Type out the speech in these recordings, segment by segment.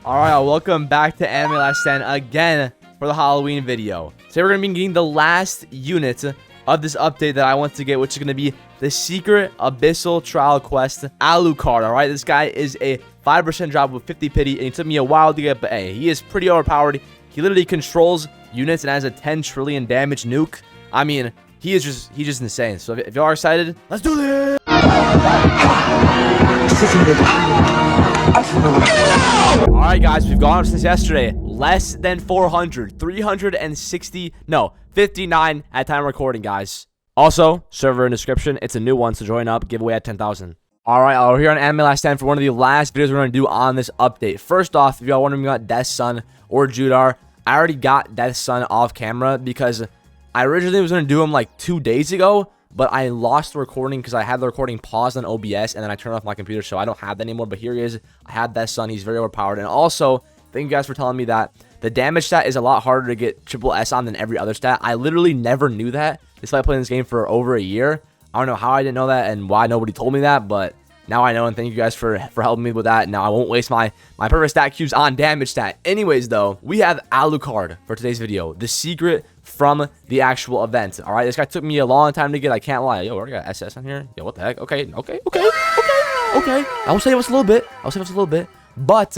Alright, welcome back to Anime Last Stand again for the Halloween video. Today we're going to be getting the last unit of this update that I want to get, which is going to be the secret abyssal trial quest Alucard. Alright, this guy is a 5% drop with 50 pity, and it took me a while to get, but hey, he is pretty overpowered. He literally controls units and has a 10 trillion damage nuke. I mean, he's just insane. So if y'all are excited, let's do this! Alright guys, we've gone since yesterday. Less than 400. 360, no, 59 at time of recording, guys. Also, server in description. It's a new one, so join up. Giveaway at 10,000. Alright, we're here on Anime Last Stand for one of the last videos we're going to do on this update. First off, if y'all wondering about Death's Son or Judar, I already got Death's Son off camera because I originally was going to do him like 2 days ago, but I lost the recording because I had the recording paused on OBS and then I turned off my computer, so I don't have that anymore. But here he is. I have Death's Son. He's very overpowered. And also, thank you guys for telling me that the damage stat is a lot harder to get triple S on than every other stat. I literally never knew that despite playing this game for over a year. I don't know how I didn't know that and why nobody told me that, but now I know, and thank you guys for helping me with that. Now I won't waste my perfect stat cubes on damage stat. Anyways, though, we have Alucard for today's video, the secret from the actual event. All right, this guy took me a long time to get. I can't lie. Yo, we already got SS on here. Yo, what the heck? Okay. I'll say it was a little bit. But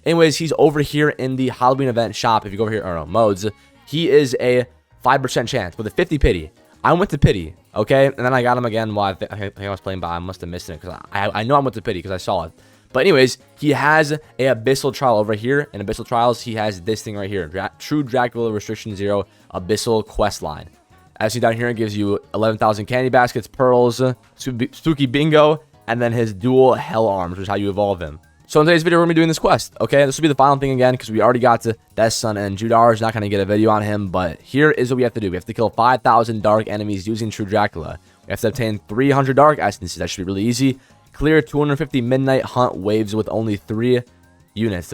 anyways, he's over here in the Halloween event shop. If you go over here, or no, modes, he is a 5% chance with a 50 pity. I went to pity, okay? And then I got him again while I think I was playing, but I must have missed it because I know I went to pity because I saw it. But anyways, he has a abyssal trial over here. In abyssal trials, he has this thing right here. True Dracula Restriction 0 abyssal quest line. As you see down here, it gives you 11,000 candy baskets, pearls, spooky bingo, and then his dual hell arms, which is how you evolve him. So in today's video, we're going to be doing this quest, okay? This will be the final thing again, because we already got to Death's Son, and Judar is not going to get a video on him, but here is what we have to do. We have to kill 5,000 dark enemies using True Dracula. We have to obtain 300 dark essences. That should be really easy. Clear 250 midnight hunt waves with only 3 units.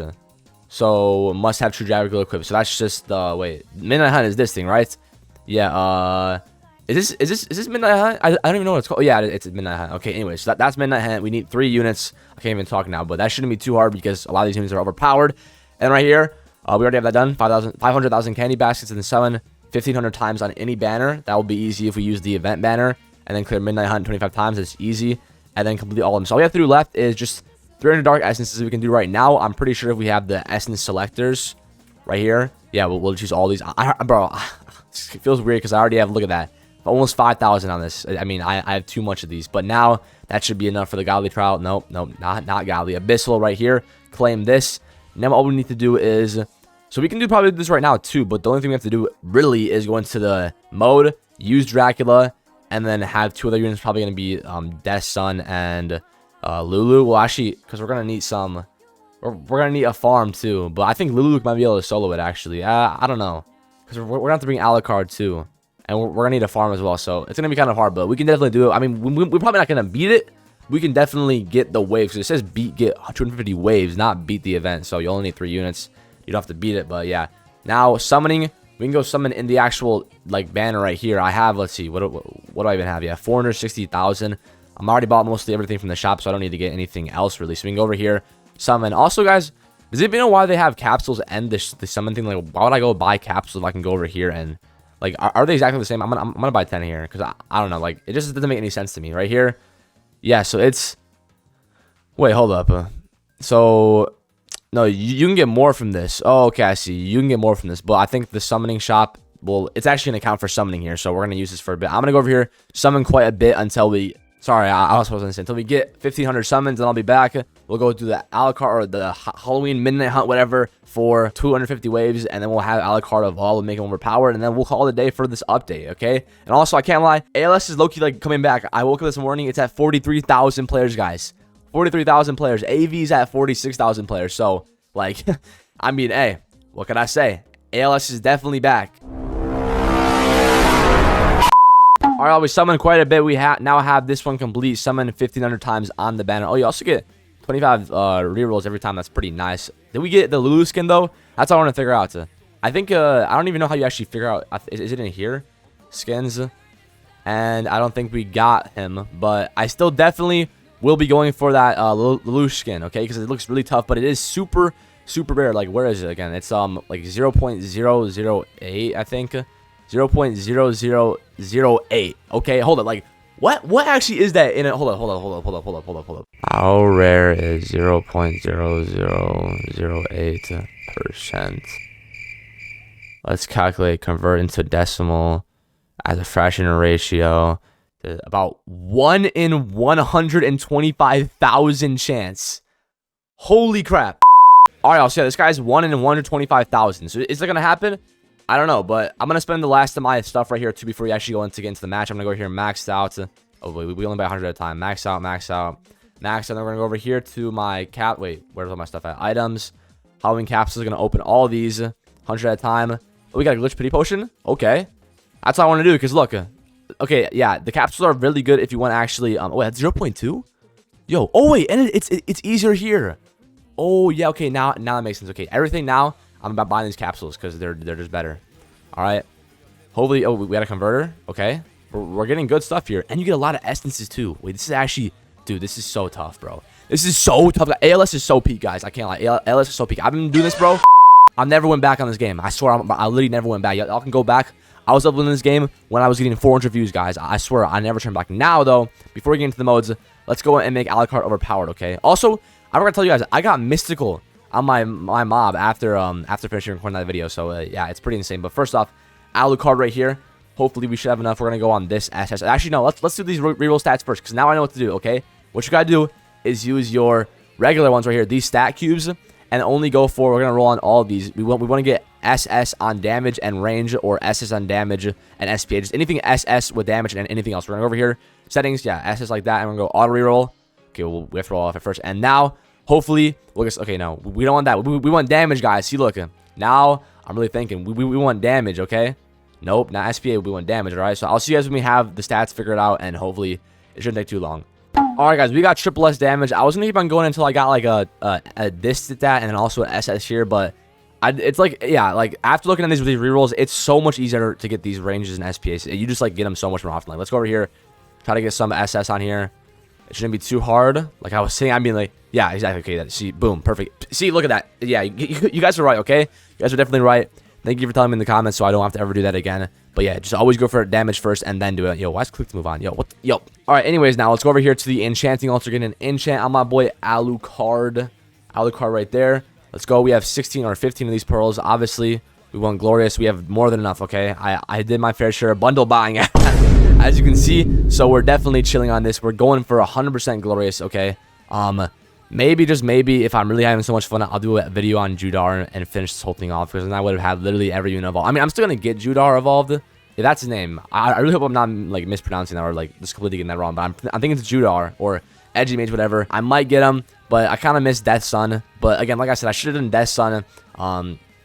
So, must have True Dracula equipped. So that's just, wait, midnight hunt is this thing, right? Yeah, Is this Midnight Hunt? I don't even know what it's called. Oh, yeah, it's Midnight Hunt. Okay, anyways, so that's Midnight Hunt. We need 3 units. I can't even talk now, but that shouldn't be too hard because a lot of these units are overpowered. And right here, we already have that done. 500,000 candy baskets and summon 1,500 times on any banner. That will be easy if we use the event banner. And then clear Midnight Hunt 25 times. It's easy. And then complete all of them. So all we have to do left is just 300 dark essences we can do right now. I'm pretty sure if we have the essence selectors right here, yeah, we'll choose all these. Bro, it feels weird because I already have, look at that. Almost 5,000 on this. I mean, I have too much of these, but now that should be enough for the godly trial. Nope, not godly. Abyssal right here. Claim this. Now all we need to do is, so we can do probably this right now too, but the only thing we have to do really is go into the mode, use Dracula, and then have 2 other units. Probably going to be Death's Son and Lulu. Well, actually, because we're going to need some, we're going to need a farm too, but I think Lulu might be able to solo it actually. I don't know, because we're going to have to bring Alucard too. And we're going to need a farm as well, so it's going to be kind of hard, but we can definitely do it. I mean, we're probably not going to beat it. We can definitely get the waves. It says get 250 waves, not beat the event, so you only need 3 units. You don't have to beat it, but yeah. Now, summoning, we can go summon in the actual, like, banner right here. I have, let's see, what do I even have? Yeah, 460,000. I'm already bought mostly everything from the shop, so I don't need to get anything else, really. So we can go over here, summon. Also, guys, does anybody know why they have capsules and the summon thing? Like, why would I go buy capsules if I can go over here and... Like, are they exactly the same? I'm gonna buy 10 here because I don't know. Like, it just doesn't make any sense to me. Right here, yeah. So it's, wait, hold up. So no, you can get more from this. Oh, okay, I see. You can get more from this, but I think the summoning shop, well, it's actually gonna count for summoning here. So we're gonna use this for a bit. I'm gonna go over here, summon quite a bit until we. Sorry, I was supposed to say until we get 1,500 summons, and I'll be back. We'll go do the Alucard or the Halloween Midnight Hunt, whatever, for 250 waves, and then we'll have Alucard evolve and make him overpowered, and then we'll call it a day for this update, okay? And also, I can't lie, ALS is low-key, like, coming back. I woke up this morning, it's at 43,000 players, guys. 43,000 players. AV's at 46,000 players, so, like, I mean, hey, what can I say? ALS is definitely back. Alright, we summoned quite a bit. We now have this one complete. Summon 1,500 times on the banner. Oh, you also get 25 rerolls every time. That's pretty nice. Did we get the Lulu skin, though? That's what I want to figure out. I think, I don't even know how you actually figure out. Is it in here? Skins. And I don't think we got him. But I still definitely will be going for that Lelouch skin, okay? Because it looks really tough. But it is super super rare. Like, where is it again? It's like 0.008, I think. 0.0008. Okay, hold up. Like, what actually is that in it? Hold up. How rare is 0.0008%? Let's calculate, convert into decimal as a fraction ratio. About 1 in 125,000 chance. Holy crap. All right, I'll say this guy's 1 in 125,000. So is that gonna happen? I don't know, but I'm gonna spend the last of my stuff right here too before we actually get into the match. I'm gonna go here maxed out. Oh wait, we only buy 100 at a time. Max out. Then we're gonna go over here to my cap. Wait, where's all my stuff at? Items. Halloween capsules. Gonna open all of these 100 at a time. Oh, we got a glitch pity potion. Okay, that's what I want to do. Cause look, okay, yeah, the capsules are really good if you want to actually. Oh wait, that's 0.2. Yo. Oh wait, and it's easier here. Oh yeah. Okay, now that makes sense. Okay, everything now. I'm about buying these capsules because they're just better. All right. Hopefully, oh, we got a converter. Okay. We're getting good stuff here. And you get a lot of essences too. Wait, this is actually, dude, this is so tough, bro. This is so tough. ALS is so peak, guys. I can't lie. ALS is so peak. I've been doing this, bro. I never went back on this game. I swear, I literally never went back. Y'all can go back. I was uploading this game when I was getting 400 views, guys. I swear, I never turned back. Now, though, before we get into the modes, let's go and make Alucard overpowered, okay? Also, I forgot to tell you guys, I got mystical on my mob after finishing recording that video. So yeah, it's pretty insane. But first off, Alucard right here. Hopefully we should have enough. We're gonna go on this SS. Actually, no, let's do these reroll stats first, because now I know what to do. Okay, what you gotta do is use your regular ones right here, these stat cubes, and only go for. We're gonna roll on all of these. We want to get SS on damage and range, or SS on damage and SPA. Just anything SS with damage and anything else. We're gonna go over here, settings, yeah, SS like that, and we're gonna go auto reroll. Okay, we have to roll off at first, and now. Hopefully, we'll get, okay, no, we don't want that. We want damage, guys. See, look, now I'm really thinking we want damage, okay? Nope, not SPA. We want damage, all right? So I'll see you guys when we have the stats figured out, and hopefully it shouldn't take too long. All right, guys, we got triple S damage. I was gonna keep on going until I got like a this at that, and then also an SS here, but it's like, yeah, like after looking at these with these rerolls, it's so much easier to get these ranges and SPAs. You just like get them so much more often. Like, let's go over here, try to get some SS on here. It shouldn't be too hard. Like I was saying, I mean, like, yeah, exactly. Okay, see, boom, perfect. See, look at that. Yeah, you guys are right, okay? You guys are definitely right. Thank you for telling me in the comments so I don't have to ever do that again. But yeah, just always go for damage first and then do it. Yo, why's click to move on? Yo, what? Yo. All right, anyways, now let's go over here to the enchanting altar. Get an enchant on my boy Alucard. Alucard right there. Let's go. We have 16 or 15 of these pearls. Obviously, we want glorious. We have more than enough, okay? I did my fair share of bundle buying, as you can see. So we're definitely chilling on this. We're going for 100% glorious, okay? Maybe, just maybe, if I'm really having so much fun, I'll do a video on Judar and finish this whole thing off, because then I would have had literally every unit evolved. I mean, I'm still going to get Judar evolved. If that's his name. I really hope I'm not, like, mispronouncing that or, like, just completely getting that wrong. But I'm thinking it's Judar or Edgy Mage, whatever. I might get him, but I kind of miss Death Sun. But, again, like I said, I should have done Death Sun,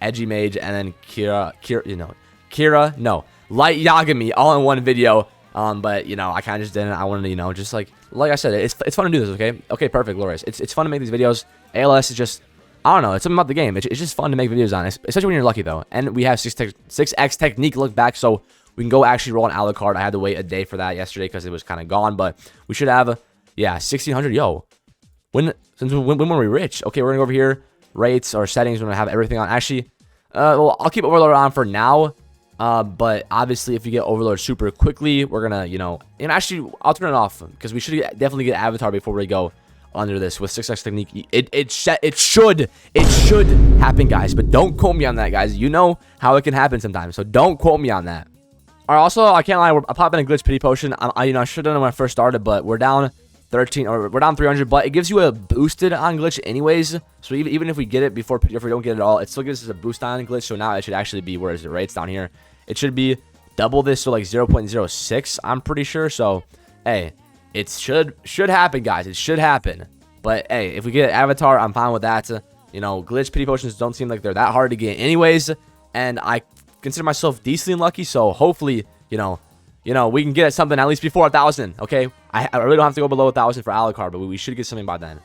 Edgy Mage, and then Kira, no, Light Yagami all in one video. But, you know, I kind of just didn't. I wanted to, you know, just like I said, it's fun to do this, okay? Okay, perfect, glorious. It's fun to make these videos. ALS is just, I don't know, it's something about the game. It's just fun to make videos on, especially when you're lucky, though. And we have 6x technique look back, so we can go actually roll an Alucard. I had to wait a day for that yesterday because it was kind of gone, but we should have, yeah, 1600. Yo, when were we rich? Okay, we're gonna go over here, rates or settings. We're gonna have everything on. Actually, well, I'll keep Overlord on for now. But obviously, if you get Overlord super quickly, we're gonna, you know, and actually, I'll turn it off because we should definitely get Avatar before we go under this with 6x technique. It should happen, guys. But don't quote me on that, guys. You know how it can happen sometimes, so don't quote me on that. All right. Also, I can't lie. I popped in a glitch pity potion. I should have done it when I first started, but we're down 13 or we're down 300. But it gives you a boosted on glitch anyways. So even if we get it before, if we don't get it at all, it still gives us a boost on glitch. So now it should actually be, where is it? Right, it's down here. It should be double this, so like 0.06. I'm pretty sure. So hey, it should happen, guys. It should happen. But hey, if we get Avatar, I'm fine with that. You know, glitch pity potions don't seem like they're that hard to get anyways, and I consider myself decently lucky. So hopefully, you know, we can get something at least before 1,000. Okay, I really don't have to go below 1,000 for Alucard, but we should get something by then.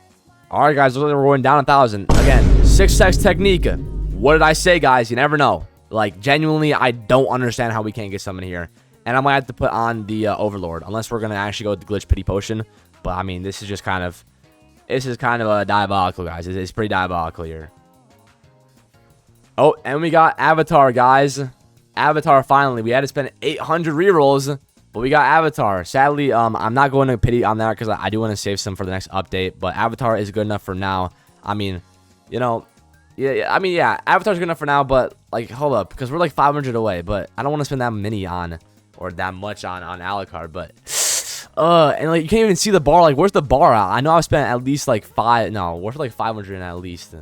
All right, guys, we're going down 1,000 again. 6x technique. What did I say, guys? You never know. Like, genuinely, I don't understand how we can't get something here. And I might have to put on the Overlord, unless we're going to actually go with the glitch pity potion. But, I mean, this is kind of a diabolical, guys. It's pretty diabolical here. Oh, and we got Avatar, guys. Avatar, finally. We had to spend 800 rerolls, but we got Avatar. Sadly, I'm not going to pity on that because I do want to save some for the next update, but Avatar is good enough for now. I mean, you know, yeah, Avatar's good enough for now, but, like, hold up, because we're, like, 500 away, but I don't want to spend that many on, or that much on Alucard, but, and, like, you can't even see the bar. Like, where's the bar at? I know I've spent at least, like, we're, like, 500 at least.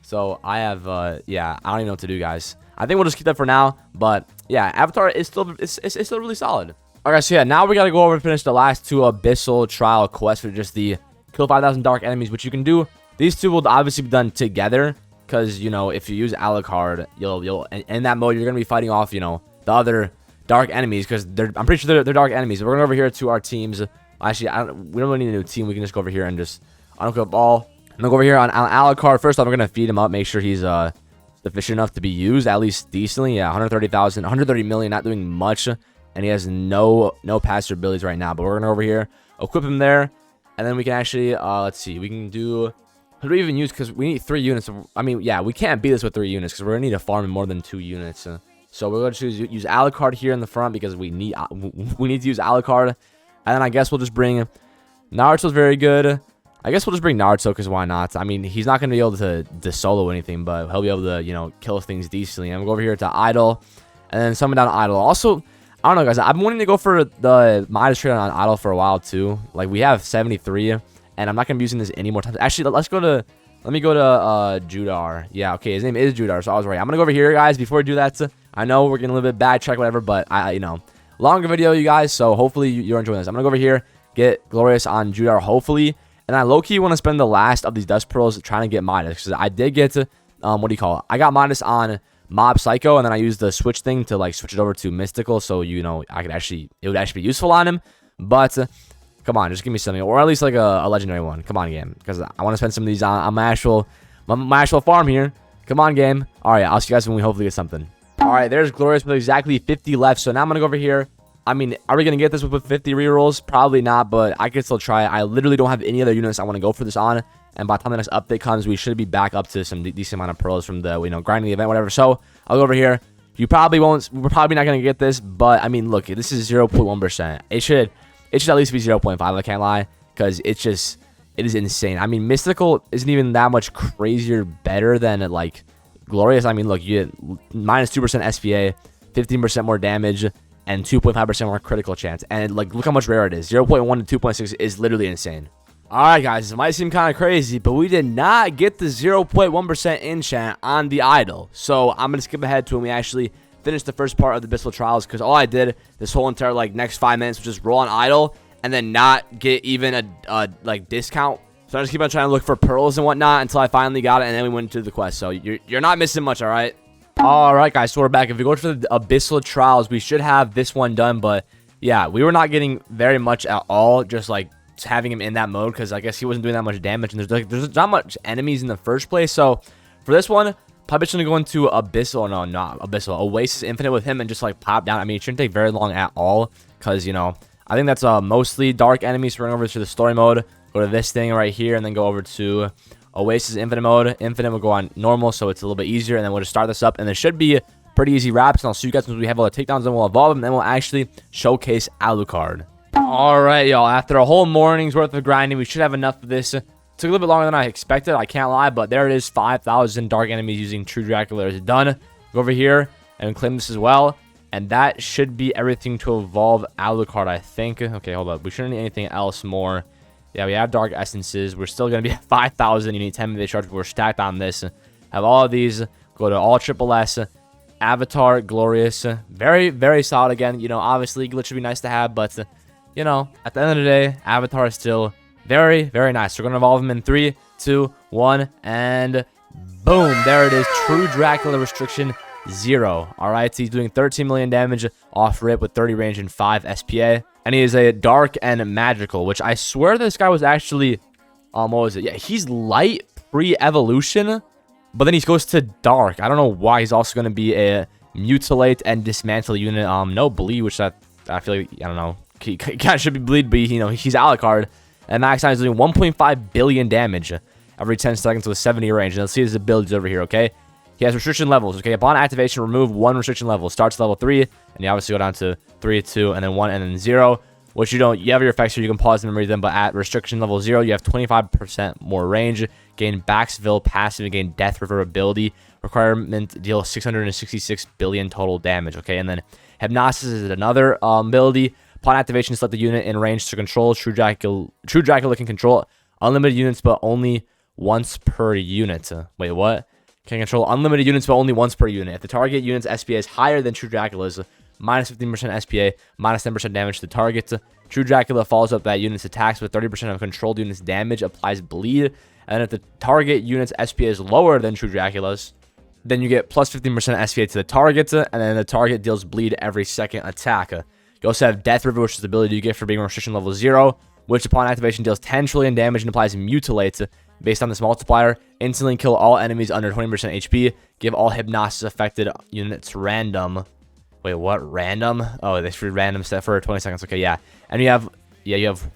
So, I have, yeah, I don't even know what to do, guys. I think we'll just keep that for now, but, yeah, Avatar is still, it's still really solid. Alright, so, yeah, now we gotta go over and finish the last two Abyssal Trial quests for just the kill 5,000 dark enemies, which you can do. These two will obviously be done together. Because, you know, if you use Alucard, you'll in that mode, you're going to be fighting off, you know, the other dark enemies. Because I'm pretty sure they're dark enemies. We're going over here to our teams. Actually, we don't really need a new team. We can just go over here and just unequip all. I'm going to go over here on Alucard. First off, we're going to feed him up. Make sure he's sufficient enough to be used, at least decently. Yeah, 130,000, 130 million, not doing much. And he has no passive abilities right now. But we're going to go over here, equip him there. And then we can actually, let's see, we can do... Who do we even use? Because we need 3 units. I mean, yeah, we can't beat this with 3 units because we're going to need to farm more than 2 units. So we're going to use Alucard here in the front because we need to use Alucard. And then I guess we'll just bring... Naruto's very good. I guess we'll just bring Naruto because why not? I mean, he's not going to be able to solo anything, but he'll be able to, you know, kill things decently. And we'll go over here to Idol. And then summon down Idol. Also, I don't know, guys. I've been wanting to go for the Midas trade on Idol for a while, too. Like, we have 73. And I'm not going to be using this any more times. Actually, let me go to Judar. Yeah, okay, his name is Judar, so I was right. I'm going to go over here, guys, before we do that. I know we're getting a little bit bad track, whatever, but, you know, longer video, you guys, so hopefully you're enjoying this. I'm going to go over here, get Glorious on Judar, hopefully. And I low-key want to spend the last of these Dust Pearls trying to get Midas, because I did get, what do you call it? I got Midas on Mob Psycho, and then I used the switch thing to, like, switch it over to Mystical, so, you know, it would actually be useful on him, but... Come on, just give me something, or at least like a legendary one. Come on, game, because I want to spend some of these on my actual farm here. Come on, game. All right, I'll see you guys when we hopefully get something. All right, there's Glorious with exactly 50 left. So now I'm gonna go over here. I mean, are we gonna get this with 50 rerolls? Probably not, but I could still try it. I literally don't have any other units I want to go for this on. And by the time the next update comes, we should be back up to some decent amount of pearls from the, you know, grinding the event, whatever. So I'll go over here. You probably won't. We're probably not gonna get this, but I mean, look, this is 0.1%. It should at least be 0.5. I can't lie, because it is insane. I mean, Mystical isn't even that much crazier better than like Glorious. I mean, look, you get minus 2% SPA, 15% more damage, and 2.5% more critical chance. And like, look how much rarer it is. 0.1 to 2.6 is literally insane. All right, guys, it might seem kind of crazy, but we did not get the 0.1% enchant on the Idol. So I'm gonna skip ahead to when we actually finish the first part of the Abyssal Trials, because all I did this whole entire like next 5 minutes was just roll on Idol and then not get even a like discount. So I just keep on trying to look for pearls and whatnot until I finally got it, and then we went to the quest. So you're not missing much, all right? All right, guys, so we're back. If we go to the Abyssal Trials, we should have this one done, but yeah, we were not getting very much at all, just like having him in that mode, because I guess he wasn't doing that much damage, and there's not much enemies in the first place. So for this one, probably just gonna go into Abyssal, no, not Abyssal, Oasis Infinite with him and just like pop down. I mean, it shouldn't take very long at all, because, you know, I think that's mostly dark enemies. So we're going over to the story mode, go to this thing right here, and then go over to Oasis Infinite mode. Infinite will go on normal, so it's a little bit easier, and then we'll just start this up, and there should be pretty easy wraps, and I'll see you guys when we have all the takedowns, and we'll evolve them, and then we'll actually showcase Alucard. All right, y'all, after a whole morning's worth of grinding, we should have enough of this. Took a little bit longer than I expected, I can't lie, but there it is. 5,000 dark enemies using True Dracula is done. Go over here and claim this as well, and that should be everything to evolve Alucard, I think. Okay, hold up. We shouldn't need anything else more. Yeah, we have dark essences. We're still going to be at 5,000. You need 10 minute charge. We're stacked on this. Have all of these. Go to all triple S. Avatar, Glorious. Very, very solid again. You know, obviously, glitch would be nice to have, but, you know, at the end of the day, Avatar is still very, very nice. We're going to evolve him in 3, 2, 1, and boom. There it is. True Dracula restriction 0. All right. So he's doing 13 million damage off rip with 30 range and 5 SPA. And he is a dark and magical, which I swear this guy was actually, what was it? Yeah, he's light pre-evolution, but then he goes to dark. I don't know why. He's also going to be a mutilate and dismantle unit. No bleed, which I feel like, I don't know. He kind of should be bleed, but, you know, he's Alucard. And max time is doing 1.5 billion damage every 10 seconds with 70 range. And let's see his abilities over here, okay? He has restriction levels. Okay, upon activation, remove 1 restriction level. Starts level 3, and you obviously go down to 3, 2, and then 1, and then 0. Which you don't. You have your effects here. You can pause them and read them. But at restriction level 0, you have 25% more range. Gain Baxville passive and gain Death River ability. Requirement deal 666 billion total damage. Okay, and then Hypnosis is another ability. Upon activation, select the unit in range to control. True Dracula can control unlimited units, but only once per unit. Wait, what? Can control unlimited units, but only once per unit. If the target unit's SPA is higher than True Dracula's, minus 15% SPA, minus 10% damage to the target. True Dracula follows up that unit's attacks with 30% of controlled unit's damage, applies bleed. And if the target unit's SPA is lower than True Dracula's, then you get plus 15% SPA to the target, and then the target deals bleed every second attack. You also have Death River, which is the ability you get for being restriction level 0, which upon activation deals 10 trillion damage and applies Mutilate. Based on this multiplier, instantly kill all enemies under 20% HP, give all Hypnosis affected units random. Wait, what? Random? Oh, they free random set for 20 seconds. Okay, yeah. And you have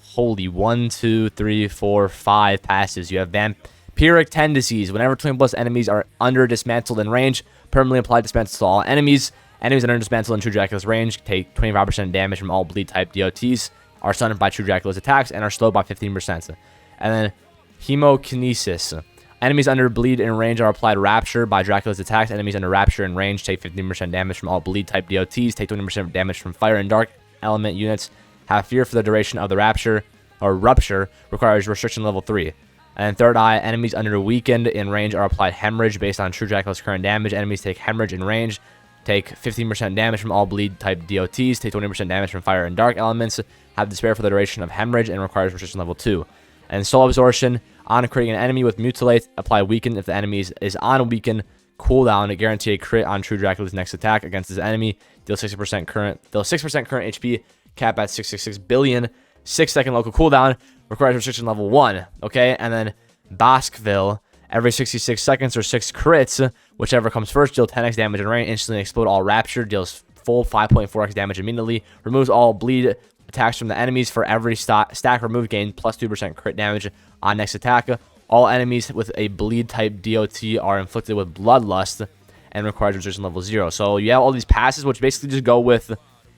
holy 1, 2, 3, 4, 5 passes. You have Vampiric Tendencies. Whenever 20 plus enemies are under dismantled in range, permanently apply dismantle to all enemies. Enemies under dismantle in True Dracula's range take 25% damage from all bleed type DOTs, are stunned by True Dracula's attacks, and are slowed by 15%. And then Hemokinesis. Enemies under bleed in range are applied Rapture by Dracula's attacks. Enemies under Rapture in range take 15% damage from all bleed type DOTs, take 20% damage from fire and dark element units, have fear for the duration of the Rapture, or Rupture, requires restriction level 3. And third eye, enemies under weakened in range are applied Hemorrhage based on True Dracula's current damage. Enemies take Hemorrhage in range, take 15% damage from all bleed type DOTs, take 20% damage from fire and dark elements, have despair for the duration of Hemorrhage, and requires restriction level 2. And Soul Absorption, on creating an enemy with Mutilate, apply Weaken if the enemy is on Weaken cooldown, guarantee a crit on True Dracula's next attack against this enemy, deal 6% current HP, cap at 666 billion, 6-second local cooldown, requires restriction level 1, okay? And then Basqueville, every 66 seconds or 6 crits, whichever comes first, deal 10x damage in range, instantly explode all Rapture, deals full 5.4x damage immediately, removes all bleed attacks from the enemies for every stack removed, gain plus 2% crit damage on next attack. All enemies with a bleed type DOT are inflicted with Bloodlust and requires restriction level 0. So you have all these passes, which basically just go with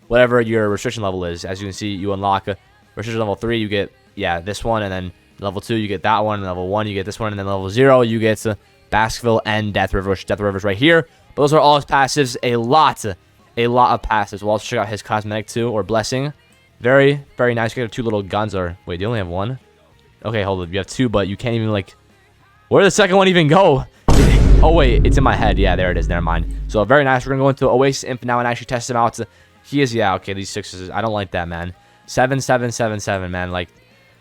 whatever your restriction level is. As you can see, you unlock restriction level 3, you get, yeah, this one, and then level 2, you get that one, and level 1, you get this one, and then level 0, you get Basqueville and Death River, which Death River's right here. But those are all his passives, a lot of passives. We'll also check out his cosmetic too, or blessing. Very, very nice. You have 2 little guns, or wait, do you only have 1? Okay, hold up. You have 2, but you can't even, like, where did the second one even go? Oh, wait, it's in my head. Yeah, there it is. Never mind. So, very nice. We're going to go into Oasis Imp now and actually test him out. He is, yeah, okay, these 6s, I don't like that, man. 7, 7, 7, 7, man. Like,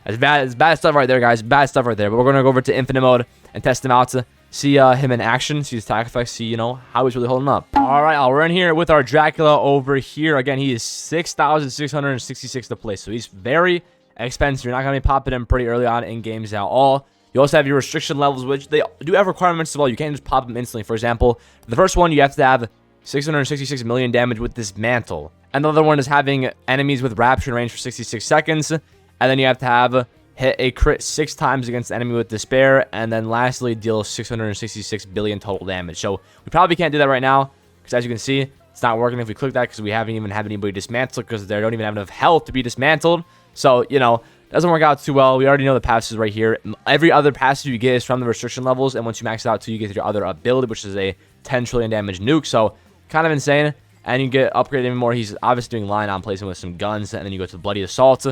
it's bad stuff right there, guys. Bad stuff right there. But we're going to go over to Infinite Mode and test him out. See him in action, see his attack effects, see, you know, how he's really holding up. All right, we're in here with our Dracula over here. Again, he is 6,666 to play, so he's very expensive. You're not going to be popping him pretty early on in games at all. You also have your restriction levels, which they do have requirements as well. You can't just pop them instantly. For example, the first one, you have to have 666 million damage with Dismantle. And the other one is having enemies with Rapture in range for 66 seconds. And then you have to have hit a crit 6 times against the enemy with Despair, and then lastly deal 666 billion total damage. So we probably can't do that right now, because as you can see, it's not working if we click that, because we haven't even had anybody dismantled, because they don't even have enough health to be dismantled. So, you know, doesn't work out too well. We already know the passes right here. Every other passive you get is from the restriction levels, and once you max it out too, you get your other ability, which is a 10 trillion damage nuke. So kind of insane. And you get upgraded even more. He's obviously doing line on placement with some guns, and then you go to the Bloody Assault.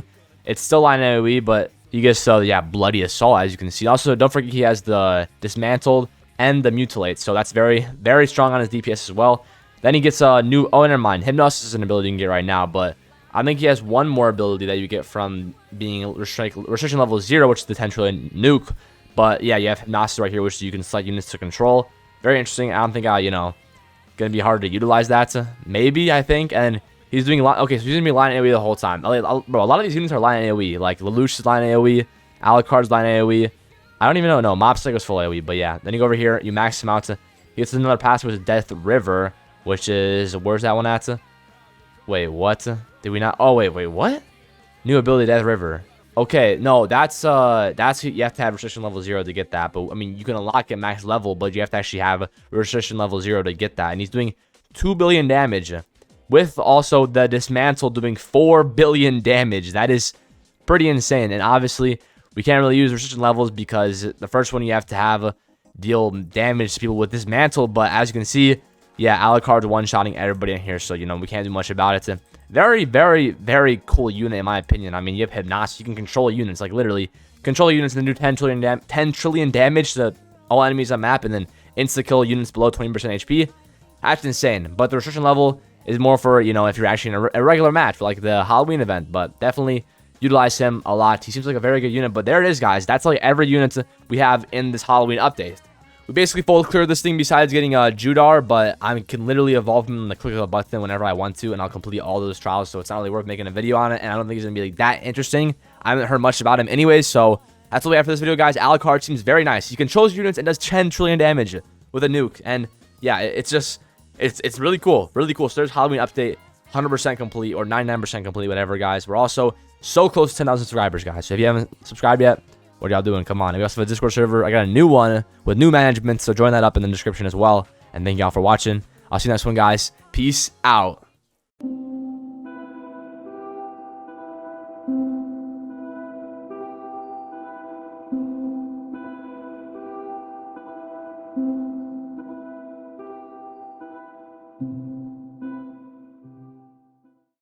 It's still line AoE, but you get, yeah, Bloody Assault, as you can see. Also, don't forget he has the Dismantled and the Mutilate, so that's very, very strong on his DPS as well. Then he gets a new, oh, never mind. Hypnosis is an ability you can get right now, but I think he has one more ability that you get from being restriction level 0, which is the 10 trillion nuke. But yeah, you have Hypnosis right here, which you can select units to control. Very interesting. I don't think you know, gonna be hard to utilize that. Maybe, I think, and he's doing a lot. Okay, so he's gonna be line AoE the whole time. Bro, a lot of these units are line AoE. Like Lelouch is line AoE, Alucard's line AoE. I don't even know. No, Mob Psycho's full AoE. But yeah, then you go over here, you max him out. He gets another pass with Death River, which is, where's that one at? Wait, what? Did we not? Oh wait, what? New ability, Death River. Okay, no, that's you have to have restriction level 0 to get that. But I mean, you can unlock it max level, but you have to actually have restriction level 0 to get that. And he's doing 2 billion damage, with also the dismantle doing 4 billion damage. That is pretty insane. And obviously, we can't really use restriction levels because the first one you have to have deal damage to people with dismantle. But as you can see, yeah, Alucard's one-shotting everybody in here, so you know we can't do much about it. Very, very, very cool unit in my opinion. I mean, you have Hypnosis, you can control units, like literally control units and do 10 trillion damage to all enemies on map, and then insta-kill units below 20% HP. That's insane. But the restriction level is more for, you know, if you're actually in a regular match, for like the Halloween event. But definitely utilize him a lot. He seems like a very good unit. But there it is, guys. That's like every unit we have in this Halloween update. We basically full clear this thing besides getting Judar, but I can literally evolve him in the click of a button whenever I want to, and I'll complete all those trials, so it's not really worth making a video on it, and I don't think he's going to be like that interesting. I haven't heard much about him anyways, so that's what we have for this video, guys. Alucard seems very nice. He controls units and does 10 trillion damage with a nuke, and yeah, it's really cool. Really cool. So there's Halloween update, 100% complete, or 99% complete, whatever, guys. We're also so close to 10,000 subscribers, guys, so if you haven't subscribed yet, what are y'all doing? Come on. We also have a Discord server. I got a new one with new management, so join that up in the description as well. And thank y'all for watching. I'll see you next one, guys. Peace out.